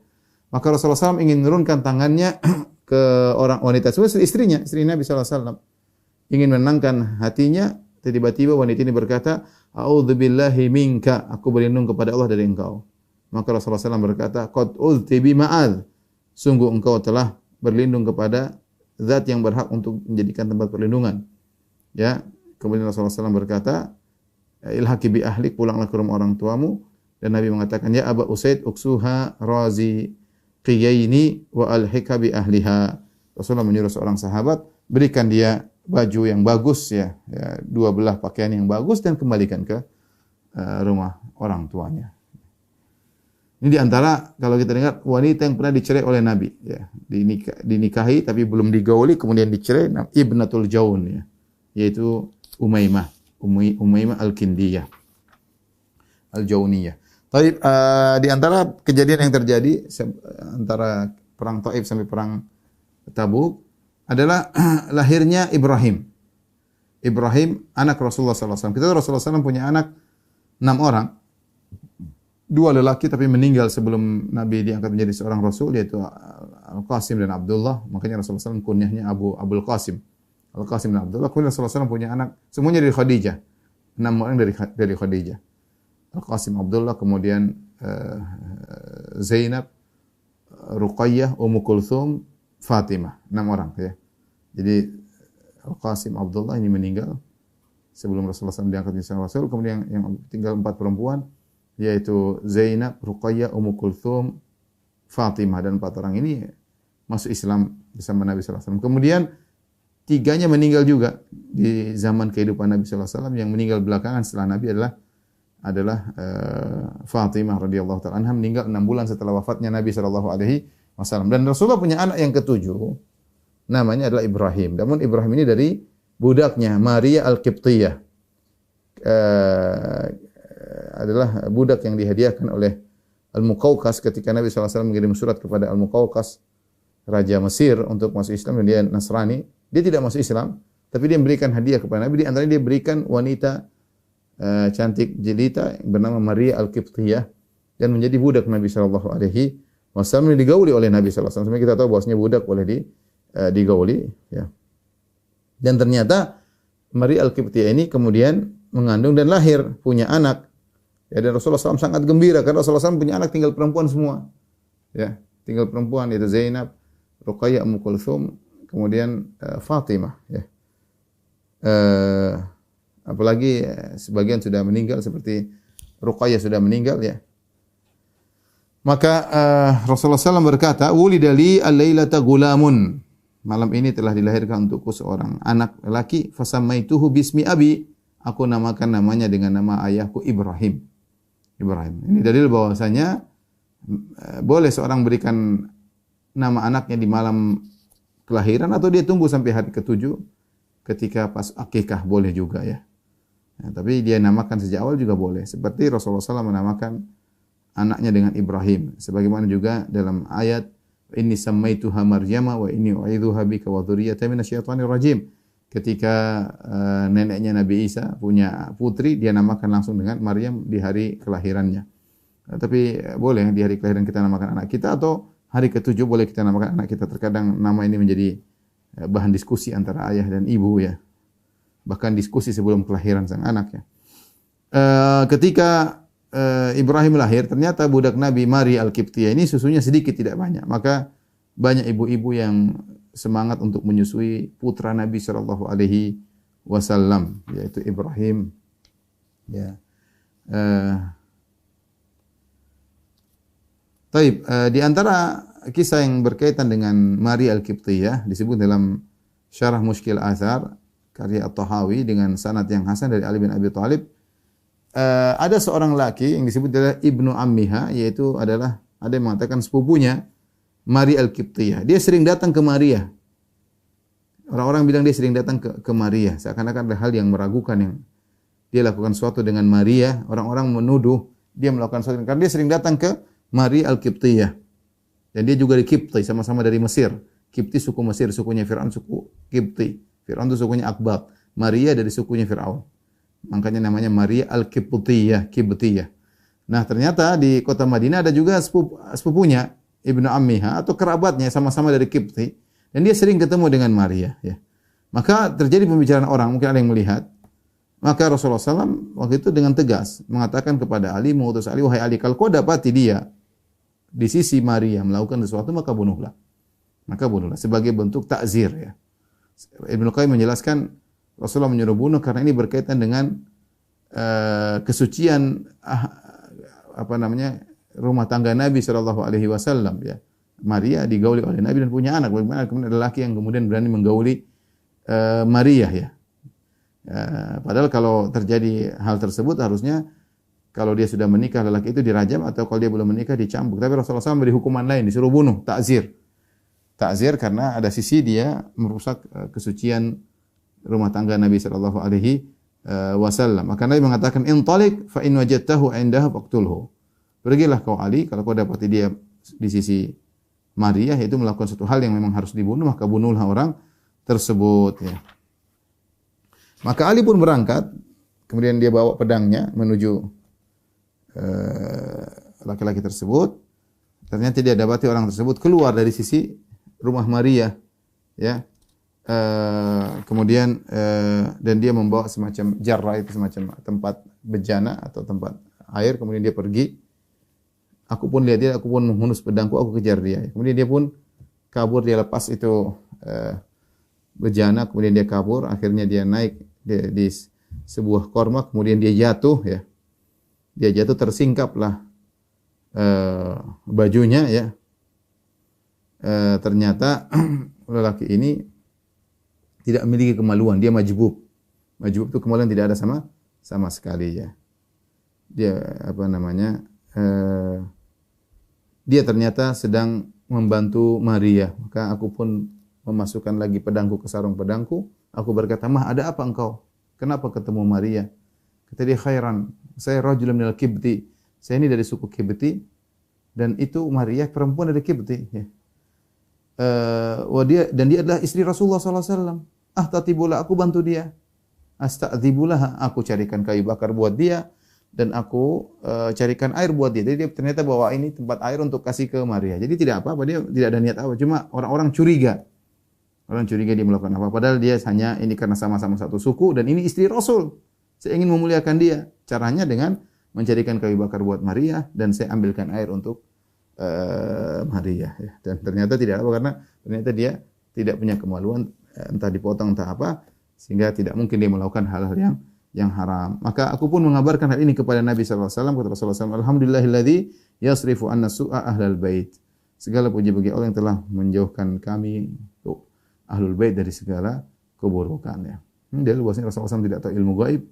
Maka Rasulullah SAW ingin menurunkan tangannya ke orang wanita tersebut, istrinya, istri Nabi SAW. Ingin menenangkan hatinya, tiba-tiba wanita ini berkata, "A'udzubillahi minka," aku berlindung kepada Allah dari engkau. Maka Rasulullah SAW berkata, "Qad uzti bi ma'ad," sungguh engkau telah berlindung kepada zat yang berhak untuk menjadikan tempat perlindungan. Ya, kemudian Rasulullah SAW berkata, "Ilhaqi bi ahlik," pulanglah ke rumah orang tuamu. Dan Nabi mengatakan, "Ya Aba Usaid uksuha razi qiyaini wa alhiqa bi ahliha." Rasulullah menyuruh seorang sahabat, berikan dia baju yang bagus ya, dua belah pakaian yang bagus dan kembalikan ke rumah orang tuanya. Ini diantara kalau kita dengar wanita yang pernah dicerai oleh Nabi, ya, dinikahi tapi belum digauli kemudian dicerai, Ibnatul Jaun ya, yaitu Umaymah Al-Kindiyah, Al-Jauniyah. Tapi di antara kejadian yang terjadi antara perang Taif sampai perang Tabuk adalah lahirnya Ibrahim. Ibrahim anak Rasulullah SAW. Kita tahu Rasulullah SAW punya anak 6 orang. 2 lelaki tapi meninggal sebelum Nabi diangkat menjadi seorang Rasul, yaitu Al-Qasim dan Abdullah. Makanya Rasulullah SAW kunyahnya Abul Qasim. Al-Qasim dan Abdullah. Kemudian Rasulullah SAW punya anak semuanya dari Khadijah. 6 orang dari Khadijah. Al-Qasim, Abdullah, kemudian Zainab, Ruqayyah, Ummu Kulthum, Fatimah. 6 orang ya. Jadi Al-Qasim, Abdullah ini meninggal sebelum Rasulullah SAW diangkat menjadi seorang Rasul. Kemudian yang tinggal 4 perempuan, yaitu Zainab, Ruqayyah, Ummu Kulthum, Fatimah, dan 4 orang ini masuk Islam bersama Nabi SAW. Kemudian 3-nya meninggal juga di zaman kehidupan Nabi SAW. Yang meninggal belakangan setelah Nabi adalah Fatimah radhiyallahu ta'ala anha, meninggal 6 bulan setelah wafatnya Nabi SAW. Dan Rasulullah punya anak yang ke-7, namanya adalah Ibrahim. Namun Ibrahim ini dari budaknya Maria Al-Qibtiyah. Adalah budak yang dihadiahkan oleh Al-Muqawqas ketika Nabi SAW mengirim surat kepada Al-Muqawqas, Raja Mesir, untuk masuk Islam, dan dia Nasrani. Dia tidak masuk Islam, tapi dia memberikan hadiah kepada Nabi. Di antaranya dia berikan wanita cantik jelita yang bernama Maria Al-Qibtiyah, dan menjadi budak Nabi SAW, yang digauli oleh Nabi SAW. Sampai kita tahu bahwasanya budak boleh digauli. Ya. Dan ternyata Maria Al-Qibtiyah ini kemudian mengandung dan lahir, punya anak. Ya, dan Rasulullah SAW sangat gembira karena Rasulullah SAW punya anak tinggal perempuan semua. Ya, tinggal perempuan, yaitu Zainab, Ruqayyah, Ummu Kulthum, kemudian Fatimah. Ya. Apalagi sebagian sudah meninggal, seperti Ruqayyah sudah meninggal. Ya. Maka Rasulullah SAW berkata, "Wulida li al-lailata gulamun." Malam ini telah dilahirkan untukku seorang anak lelaki. Fasammaituhu bismi abi. Aku namakan namanya dengan nama ayahku Ibrahim. Ini dalil bahwasanya boleh seorang berikan nama anaknya di malam kelahiran, atau dia tunggu sampai hari ke-7 ketika pas akikah, boleh juga ya. Tapi dia namakan sejak awal juga boleh. Seperti Rasulullah SAW menamakan anaknya dengan Ibrahim. Sebagaimana juga dalam ayat, "Inni sammaituha Maryama wa inni u'idzuha bika wa dzurriyyataha minasyaitonir rajim." Ketika neneknya Nabi Isa punya putri, dia namakan langsung dengan Maryam di hari kelahirannya. Tapi boleh di hari kelahiran kita namakan anak kita, atau hari ke-7 boleh kita namakan anak kita. Terkadang nama ini menjadi bahan diskusi antara ayah dan ibu ya. Bahkan diskusi sebelum kelahiran sang anak ya. Ketika Ibrahim lahir, ternyata budak Nabi Maria Al-Qibtiyah ini susunya sedikit, tidak banyak. Maka banyak ibu-ibu yang semangat untuk menyusui putra Nabi sallallahu alaihi wasallam, yaitu Ibrahim. Ya. Taib, di antara kisah yang berkaitan dengan Maria Al-Qibtiyah disebut dalam Syarah Mushkil Athar karya At-Tahawi dengan sanad yang hasan dari Ali bin Abi Thalib. Ada seorang laki yang disebut adalah Ibnu Ammiha, yaitu adalah ada yang mengatakan sepupunya Maria Al-Qibtiyah. Dia sering datang ke Maria. Orang-orang bilang dia sering datang ke Maria, seakan-akan ada hal yang meragukan yang dia lakukan sesuatu dengan Maria. Orang-orang menuduh dia melakukan sesuatu karena dia sering datang ke Maria Al-Qibtiyah. Dan dia juga di Qibti, sama-sama dari Mesir. Qibti suku Mesir, sukunya Fir'aun suku Qibti. Fir'aun itu sukunya Akbat. Maria dari sukunya Fir'aun. Makanya namanya Maria Al-Qibtiyah, Qibtiyah. Nah, ternyata di kota Madinah ada juga sepupunya Ibnu Ammiha atau kerabatnya sama-sama dari Qibti, dan dia sering ketemu dengan Maria, ya. Maka terjadi pembicaraan orang, mungkin ada yang melihat. Maka Rasulullah SAW waktu itu dengan tegas mengatakan kepada Ali, mengutus Ali, wahai Ali, kalau kau dapati dia di sisi Maria melakukan sesuatu, maka bunuhlah. Maka bunuhlah sebagai bentuk takzir, ya. Ibnu Qayyim menjelaskan Rasulullah menyuruh bunuh karena ini berkaitan dengan kesucian rumah tangga Nabi sallallahu alaihi wasallam, ya. Maria digauli oleh Nabi dan punya anak. Bagaimana kemudian ada laki yang kemudian berani menggauli Maria, ya. Padahal kalau terjadi hal tersebut harusnya kalau dia sudah menikah lelaki itu dirajam, atau kalau dia belum menikah dicambuk. Tapi Rasulullah SAW beri hukuman lain, disuruh bunuh, takzir. Takzir karena ada sisi dia merusak kesucian rumah tangga Nabi sallallahu alaihi wasallam. Maka Nabi mengatakan, "Intalik fa in wajadtahu 'indaha faqtulhu." Pergilah kau Ali, kalau kau dapati dia di sisi Maria, yaitu melakukan suatu hal yang memang harus dibunuh, maka bunuhlah orang tersebut, ya. Maka Ali pun berangkat, kemudian dia bawa pedangnya menuju laki-laki tersebut. Ternyata dia dapati orang tersebut keluar dari sisi rumah Maria, ya. Kemudian dan dia membawa semacam jarrah, itu semacam tempat bejana atau tempat air. Kemudian dia pergi. Aku pun lihat dia, aku pun menghunus pedangku, aku kejar dia. Kemudian dia pun kabur, dia lepas itu bejana, kemudian dia kabur. Akhirnya dia naik di sebuah korma, kemudian dia jatuh, ya. Dia jatuh, tersingkaplah bajunya, ya. Ternyata lelaki ini tidak memiliki kemaluan, dia majbub. Majbub itu kemaluan tidak ada sama sekali, ya. Dia dia ternyata sedang membantu Maria. Maka aku pun memasukkan lagi pedangku ke sarung pedangku. Aku berkata, "Mah, ada apa engkau? Kenapa ketemu Maria?" Kata dia, "Khairan, saya rajulun minal Qibti. Saya ini dari suku Qibti, dan itu Maria perempuan dari Qibti, ya. Dan dia adalah istri Rasulullah sallallahu alaihi wasallam. Tatibullah, aku bantu dia. Asta'dzibullah, aku carikan kayu bakar buat dia, dan aku carikan air buat dia." Jadi dia ternyata bawa ini tempat air untuk kasih ke Maria. Jadi tidak apa-apa, dia tidak ada niat apa, cuma orang-orang curiga. Orang curiga dia melakukan apa, padahal dia hanya ini karena sama-sama satu suku dan ini istri Rasul. Saya ingin memuliakan dia. Caranya dengan mencarikan kayu bakar buat Maria dan saya ambilkan air untuk Maria, ya. Dan ternyata tidak apa, karena ternyata dia tidak punya kemaluan, entah dipotong entah apa, sehingga tidak mungkin dia melakukan hal-hal yang haram. Maka aku pun mengabarkan hal ini kepada Nabi sallallahu alaihi wasallam. Kata Rasulullah SAW, "Alhamdulillahilladzi yasrifu anna su'a ahlal bait." Segala puji bagi Allah yang telah menjauhkan kami ahlul bait dari segala keburukan, ya. Dia bahwasanya Rasulullah SAW tidak tahu ilmu gaib.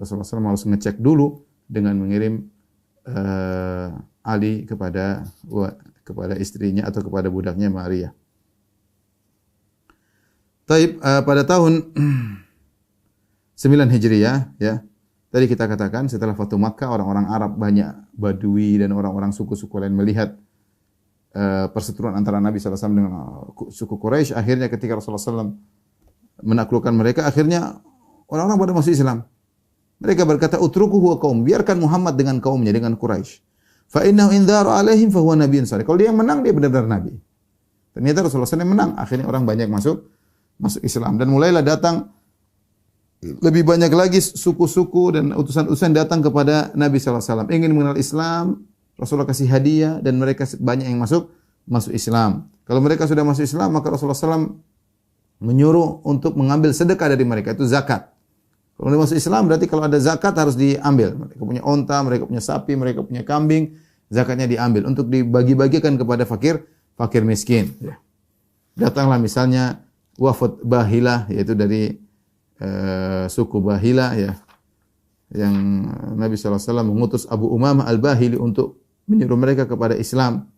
Rasulullah SAW harus ngecek dulu dengan mengirim Ali kepada istrinya atau kepada budaknya Maria. Taib, pada tahun 9 Hijriah, ya. Tadi kita katakan setelah Fatu Makkah, orang-orang Arab banyak Badui dan orang-orang suku-suku lain melihat perseteruan antara Nabi SAW dengan suku Quraisy. Akhirnya ketika Rasulullah SAW menaklukkan mereka, akhirnya orang-orang pada masuk Islam. Mereka berkata, "Utrukuhu wa qaum." Biarkan Muhammad dengan kaumnya, dengan Quraisy. Fa innahu in dhara alaihim fa huwa nabiyyun salih. Kalau dia menang, dia benar-benar nabi. Ternyata Rasulullah SAW menang. Akhirnya orang banyak masuk Islam, dan mulailah datang lebih banyak lagi suku-suku dan utusan-utusan datang kepada Nabi SAW ingin mengenal Islam. Rasulullah kasih hadiah dan mereka banyak yang masuk Islam. Kalau mereka sudah masuk Islam, maka Rasulullah SAW menyuruh untuk mengambil sedekah dari mereka, itu zakat. Kalau mereka masuk Islam, berarti kalau ada zakat harus diambil. Mereka punya onta, mereka punya sapi, mereka punya kambing, zakatnya diambil untuk dibagi-bagikan kepada fakir miskin. Ya. Datanglah misalnya wafud Bahilah, yaitu dari suku Bahilah, ya, yang Nabi SAW mengutus Abu Umamah Al-Bahili untuk menyuruh mereka kepada Islam.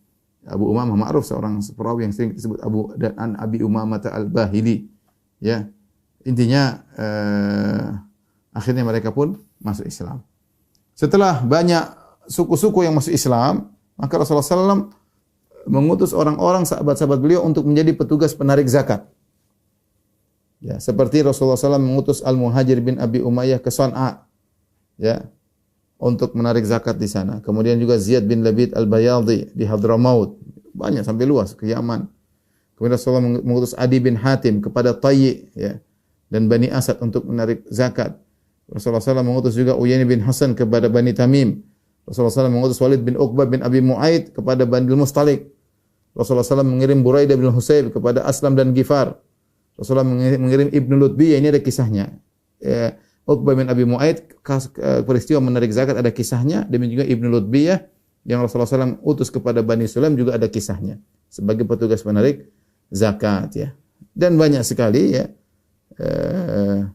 Abu Umamah ma'ruf, seorang perawi yang sering disebut Abi Umamah Al-Bahili. Ya. Intinya akhirnya mereka pun masuk Islam. Setelah banyak suku-suku yang masuk Islam, maka Rasulullah SAW mengutus orang-orang sahabat-sahabat beliau untuk menjadi petugas penarik zakat. Ya, seperti Rasulullah SAW mengutus Al-Muhajir bin Abi Umayyah ke San'a, ya, untuk menarik zakat di sana. Kemudian juga Ziyad bin Labid Al-Bayadhi di Hadramaut, banyak sampai luas ke Yaman. Kemudian Rasulullah mengutus Adi bin Hatim kepada Tayyi, ya, dan Bani Asad untuk menarik zakat. Rasulullah SAW mengutus juga Uyaini bin Hasan kepada Bani Tamim. Rasulullah SAW mengutus Walid bin Uqbah bin Abi Mu'aid kepada Bani Mustalik. Rasulullah SAW mengirim Buraidah bin Husayb kepada Aslam dan Gifar. Rasulullah mengirim Ibnu Lutbiyah, ini ada kisahnya. Uqbah bin Abi Mu'aid, peristiwa menarik zakat ada kisahnya. Demikian juga Ibnu Lutbiyah yang Rasulullah SAW utus kepada Bani Sulaim juga ada kisahnya sebagai petugas penarik zakat, ya. Dan banyak sekali, ya.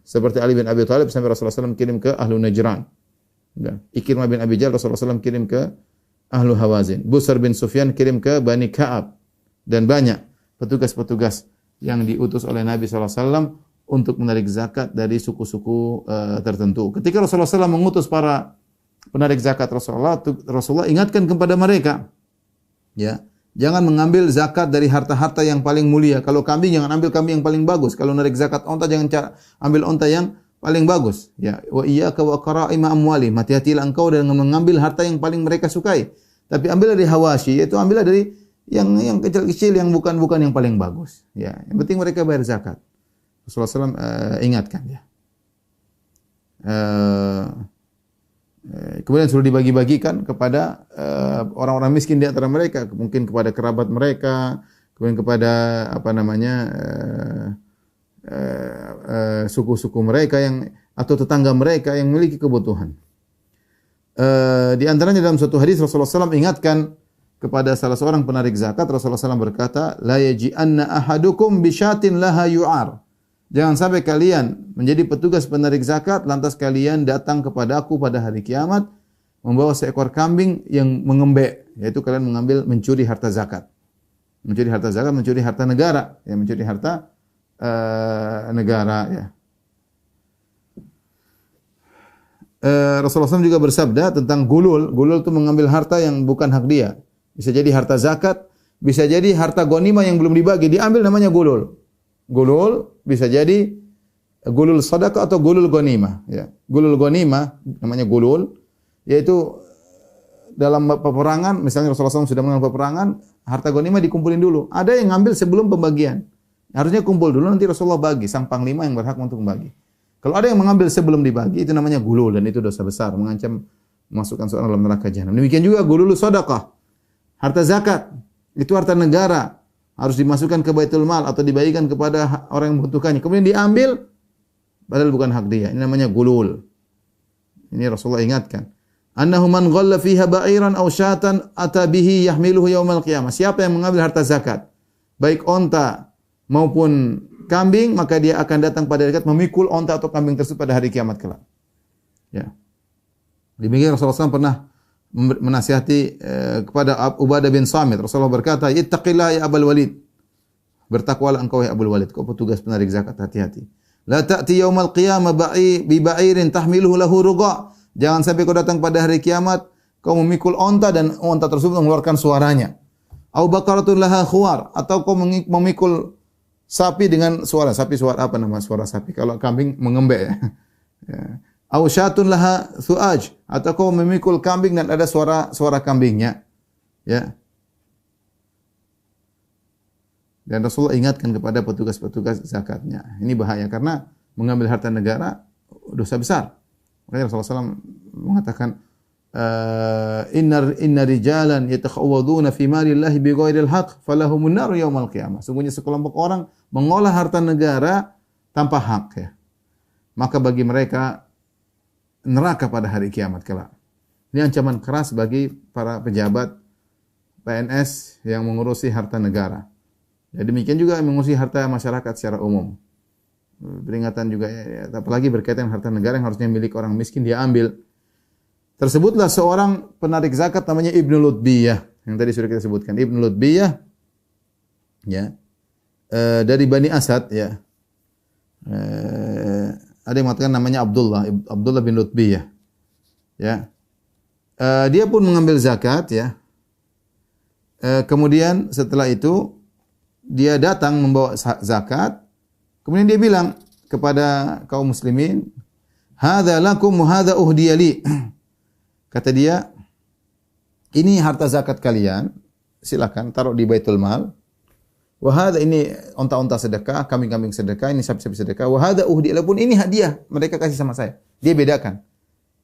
Seperti Ali bin Abi Thalib sampai Rasulullah SAW kirim ke Ahlu Najran. Ya. Ikrimah bin Abi Jahl Rasulullah SAW kirim ke Ahlu Hawazin. Busar bin Sufyan kirim ke Bani Ka'ab. Dan banyak petugas-petugas yang diutus oleh Nabi SAW untuk menarik zakat dari suku-suku tertentu. Ketika Rasulullah SAW mengutus para penarik zakat Rasulullah ingatkan kepada mereka, ya, jangan mengambil zakat dari harta-harta yang paling mulia. Kalau kambing, jangan ambil kambing yang paling bagus. Kalau narik zakat onta, jangan ambil onta yang paling bagus. Ya, wa iyyaka wa qara'ima amwali. Hati-hatilah engkau dengan mengambil harta yang paling mereka sukai. Tapi ambil dari hawashi, yaitu ambil dari yang kecil-kecil, yang bukan yang paling bagus. Ya, yang penting mereka bayar zakat. Rasulullah SAW ingatkan, ya. Kemudian suruh dibagi-bagikan kepada orang-orang miskin di antara mereka, mungkin kepada kerabat mereka, kemudian kepada suku-suku mereka yang atau tetangga mereka yang memiliki kebutuhan. Di antaranya dalam suatu hadis Rasulullah SAW ingatkan kepada salah seorang penarik zakat. Rasulullah SAW berkata, la yaji'anna ahadukum bisyatin laha yu'ar. Jangan sampai kalian menjadi petugas penarik zakat, lantas kalian datang kepada aku pada hari kiamat membawa seekor kambing yang mengembek, yaitu kalian mencuri harta zakat. Mencuri harta zakat, mencuri harta negara, ya, mencuri harta negara, ya. Rasulullah SAW juga bersabda tentang gulul. Gulul itu mengambil harta yang bukan hak dia. Bisa jadi harta zakat, bisa jadi harta ghanimah yang belum dibagi, diambil, namanya gulul. Gulul bisa jadi gulul sedekah atau gulul ghanimah, ya. Gulul ghanimah namanya gulul, yaitu dalam peperangan, misalnya Rasulullah SAW sudah mengenal peperangan, harta ghanimah dikumpulin dulu. Ada yang ngambil sebelum pembagian. Harusnya kumpul dulu, nanti Rasulullah bagi, sang panglima yang berhak untuk membagi. Kalau ada yang mengambil sebelum dibagi, itu namanya gulul, dan itu dosa besar, mengancam memasukkan seorang dalam neraka jahanam. Demikian juga gulul sedekah, harta zakat, itu harta negara, harus dimasukkan ke Baitul Mal atau dibagikan kepada orang yang membutuhkannya. Kemudian diambil, padahal bukan hak dia. Ini namanya gulul. Ini Rasulullah ingatkan. Annahu man ghalla fiha ba'iran aw syatan ata bihi yahmiluhu yaumal qiyamah. Siapa yang mengambil harta zakat, baik onta maupun kambing, maka dia akan datang pada hari kiamat memikul onta atau kambing tersebut pada hari kiamat kelak. Ya. Demikian Rasulullah SAW pernah menasihati kepada Ubadah bin Samit. Rasulullah berkata, "Ittaqillah ya Abul Walid." Bertakwalah engkau ya Abul Walid, kau petugas penarik zakat, hati-hati. La ta'ti yaumal qiyamah bi ba'irin tahmiluhu lahu ruga. Jangan sampai kau datang pada hari kiamat kau memikul onta dan onta tersebut mengeluarkan suaranya. Au baqaratun laha khuwar, atau kau memikul sapi dengan suara. Sapi suara apa nama suara sapi? Kalau kambing mengembek, ya. Ya. Aw syatun laha su'aj, atau kau memikul kambing dan ada suara kambingnya, ya. Dan Rasulullah ingatkan kepada petugas-petugas zakatnya. Ini bahaya karena mengambil harta negara dosa besar. Makanya Rasulullah SAW mengatakan inna rijalan yatakhawaduna fi malillahi bighairil haqq falahumun nar yaumal qiyamah. Sungguhnya sekelompok orang mengolah harta negara tanpa hak ya. Maka bagi mereka neraka pada hari kiamat kelak. Ini ancaman keras bagi para pejabat PNS yang mengurusi harta negara. Ya, demikian juga mengurusi harta masyarakat secara umum. Peringatan juga ya, apalagi berkaitan harta negara yang harusnya milik orang miskin dia ambil. Tersebutlah seorang penarik zakat namanya Ibnu Lutbiyah yang tadi sudah kita sebutkan. Ibnu Lutbiyah ya. Dari Bani Asad ya. Ada yang mengatakan namanya Abdullah bin Lutbiyah. Ya. Dia pun mengambil zakat ya. Kemudian setelah itu dia datang membawa zakat. Kemudian dia bilang kepada kaum muslimin, "Hadza lakum wa hadza uhdiya li." Kata dia, "Ini harta zakat kalian, silakan taruh di Baitul Mal. Wa hadza ini unta-unta sedekah, kambing-kambing sedekah, ini sapi-sapi sedekah. Wa hadza uhdiya lakum, ini hadiah mereka kasih sama saya." Dia bedakan.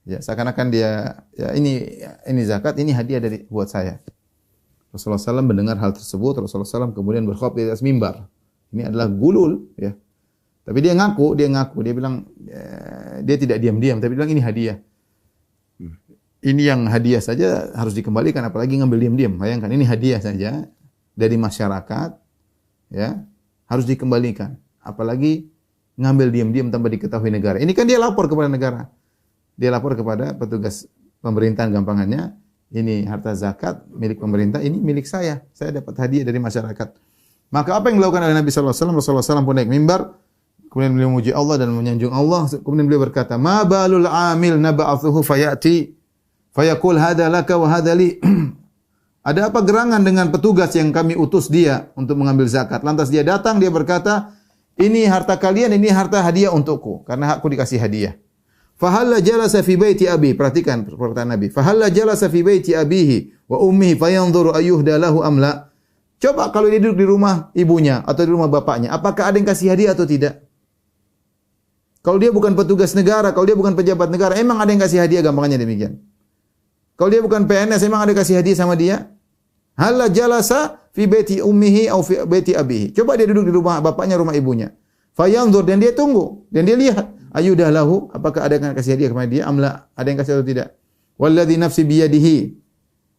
Ya, seakan-akan dia ya ini zakat, ini hadiah dari buat saya. Rasulullah SAW mendengar hal tersebut, Rasulullah SAW kemudian berkhutbah di atas mimbar. Ini adalah gulul, ya. Tapi dia ngaku, dia bilang dia tidak diam-diam, tapi bilang ini hadiah. Ini yang hadiah saja harus dikembalikan, apalagi ngambil diam-diam. Bayangkan ini hadiah saja dari masyarakat, ya harus dikembalikan. Apalagi ngambil diam-diam tanpa diketahui negara. Ini kan dia lapor kepada negara, dia lapor kepada petugas pemerintahan gampangannya. Ini harta zakat milik pemerintah, ini milik saya dapat hadiah dari masyarakat. Maka apa yang dilakukan oleh Nabi sallallahu alaihi wasallam? Rasulullah SAW pun naik mimbar, kemudian beliau memuji Allah dan menyanjung Allah. Kemudian beliau berkata, "Ma balul amil nab'athuhu fayati fayaqul hadza laka wa hadza li." Ada apa gerangan dengan petugas yang kami utus dia untuk mengambil zakat? Lantas dia datang, dia berkata, "Ini harta kalian, ini harta hadiah untukku karena hakku dikasih hadiah." Fahalla jalasa fi baiti abi, perhatikan perkataan Nabi. Fahalla jalasa fi baiti abihi wa ummihi fayanzuru ayyuhda lahu am la. Coba kalau dia duduk di rumah ibunya atau di rumah bapaknya, apakah ada yang kasih hadiah atau tidak? Kalau dia bukan petugas negara, kalau dia bukan pejabat negara, emang ada yang kasih hadiah, gampangannya demikian. Kalau dia bukan PNS, emang ada yang kasih hadiah sama dia? Halla jalasa fi baiti ummihi atau fi baiti abihi. Coba dia duduk di rumah bapaknya, rumah ibunya. Fayanzur, dan dia tunggu, dan dia lihat. Ayyudah lahu, apakah ada yang kasih hadiah kepada dia? Amla, ada yang kasih atau tidak? Walladzi nafsi biyadihi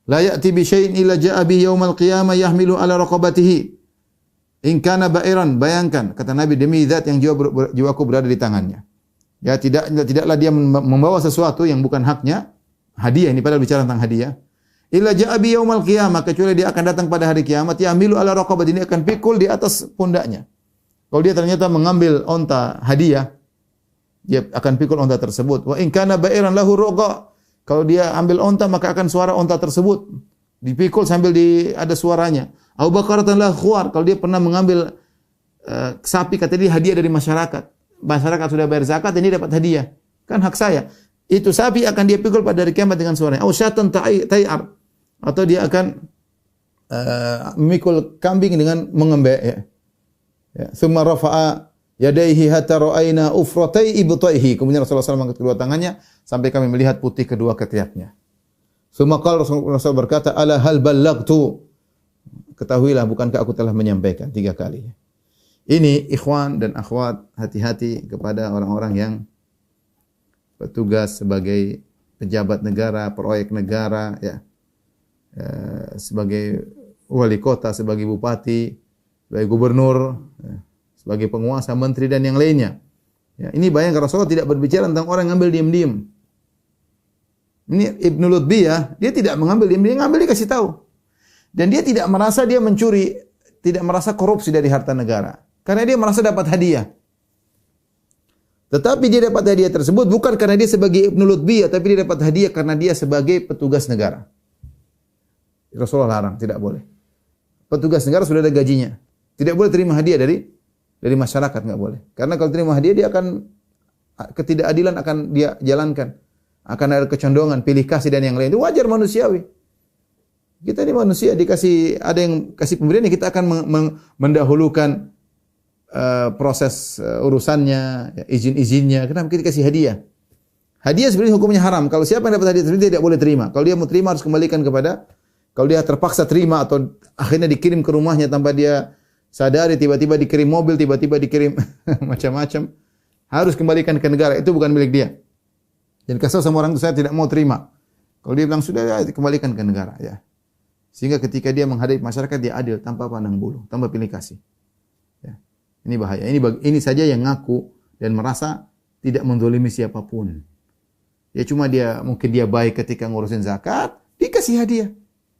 la ya'ti bi syai'in illa ja'a bihi yaumal qiyamah yahmilu ala raqabatihi in kana ba'iran. Bayangkan, kata Nabi, demi zat yang jiwaku berada di tangannya. Ya, tidaklah dia membawa sesuatu yang bukan haknya, hadiah ini padahal bicara tentang hadiah. Illa ja'a bi yaumal qiyamah, kecuali dia akan datang pada hari kiamat, yahmilu ala raqabatihi, ini akan pikul di atas pundaknya. Kalau dia ternyata mengambil onta hadiah, dia akan pikul onta tersebut. Wa in kana ba'iran lahu ruqa. Kalau dia ambil onta, maka akan suara onta tersebut dipikul sambil ada suaranya. Aw baqaratan lahu khuwar. Kalau dia pernah mengambil sapi, kata dia hadiah dari masyarakat. Masyarakat sudah bayar zakat, ini dapat hadiah. Kan hak saya. Itu sapi akan dia pikul pada hari kiamat dengan suaranya. Aw syatan tay'ar. Atau dia akan memikul kambing dengan mengembek ya. Tsumma rafa'a yadaihi hatta ra'aina ufratai ibtaihi. Kemudian Rasulullah SAW mengangkat kedua tangannya sampai kami melihat putih kedua ketiaknya. Tsumma qala Rasulullah berkata, "Ala hal ballaghtu?" Ketahuilah, bukankah aku telah menyampaikan 3 kali. Ini ikhwan dan akhwat, hati-hati kepada orang-orang yang petugas sebagai pejabat negara, proyek negara ya. Sebagai wali kota, sebagai bupati, sebagai gubernur, sebagai penguasa, menteri dan yang lainnya. Ya, ini bayangkan Rasulullah tidak berbicara tentang orang yang ngambil diam-diam. Ini Ibnu Lutbiyah, dia tidak mengambil diam-diam, dia ngambil dikasih tahu. Dan dia tidak merasa dia mencuri, tidak merasa korupsi dari harta negara. Karena dia merasa dapat hadiah. Tetapi dia dapat hadiah tersebut bukan karena dia sebagai Ibnu Lutbiyah, tapi dia dapat hadiah karena dia sebagai petugas negara. Rasulullah larang, tidak boleh. Petugas negara sudah ada gajinya. Tidak boleh terima hadiah dari masyarakat, enggak boleh. Karena kalau terima hadiah dia akan ketidakadilan akan dia jalankan. Akan ada kecondongan, pilih kasih dan yang lain. Itu wajar manusiawi. Kita ini manusia dikasih ada yang kasih pemberian, kita akan mendahulukan proses urusannya, izin-izinnya. Kenapa kita kasih hadiah? Hadiah sebenarnya hukumnya haram. Kalau siapa yang dapat hadiah sebenarnya tidak boleh terima. Kalau dia mau terima harus kembalikan kepada, kalau dia terpaksa terima atau akhirnya dikirim ke rumahnya tanpa dia sadari, tiba-tiba dikirim mobil, tiba-tiba dikirim macam-macam, harus kembalikan ke negara. Itu bukan milik dia. Dan kasih sama orang itu, saya tidak mau terima. Kalau dia bilang sudah, ya, kembalikan ke negara. Ya. Sehingga ketika dia menghadapi masyarakat, dia adil tanpa pandang bulu, tanpa pilih kasih. Ya. Ini bahaya. Ini saja yang ngaku dan merasa tidak menzalimi siapapun. Ya cuma mungkin dia baik ketika ngurusin zakat, dikasih hadiah.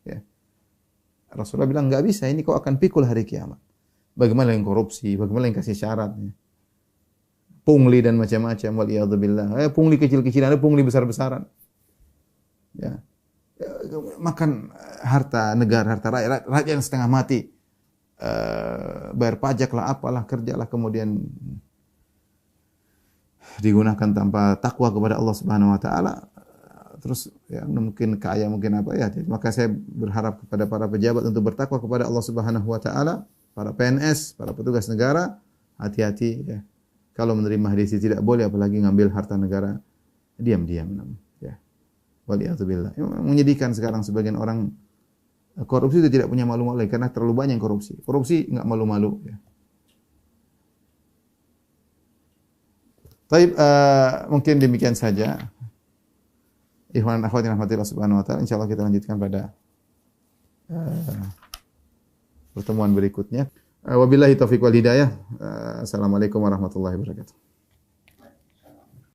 Ya. Rasulullah bilang enggak bisa, ini kau akan pikul hari kiamat. Bagaimana yang korupsi, bagaimana yang kasih syarat, ya. Pungli dan macam-macam, waliyadzubillah. Pungli kecil-kecilan, ada pungli besar-besaran. Ya. Makan harta negara, harta rakyat yang setengah mati. Bayar pajak lah, apalah, kerjalah, kemudian digunakan tanpa takwa kepada Allah Subhanahu wa taala, terus ya mungkin kaya, mungkin apa ya. Maka saya berharap kepada para pejabat untuk bertakwa kepada Allah Subhanahu wa taala, para PNS, para petugas negara, hati-hati ya. Kalau menerima hadiah tidak boleh, apalagi ngambil harta negara diam-diam ya. Waliyadzubillah. Menyedihkan sekarang sebagian orang korupsi itu tidak punya malu-malu karena terlalu banyak yang korupsi. Korupsi enggak malu-malu ya. Baik, mungkin demikian saja. Ikhwan dan akhwat yang rahmatillah subhanahu wa ta'ala. InsyaAllah kita lanjutkan pada pertemuan berikutnya. Wabillahi taufiq wal hidayah. Assalamualaikum warahmatullahi wabarakatuh.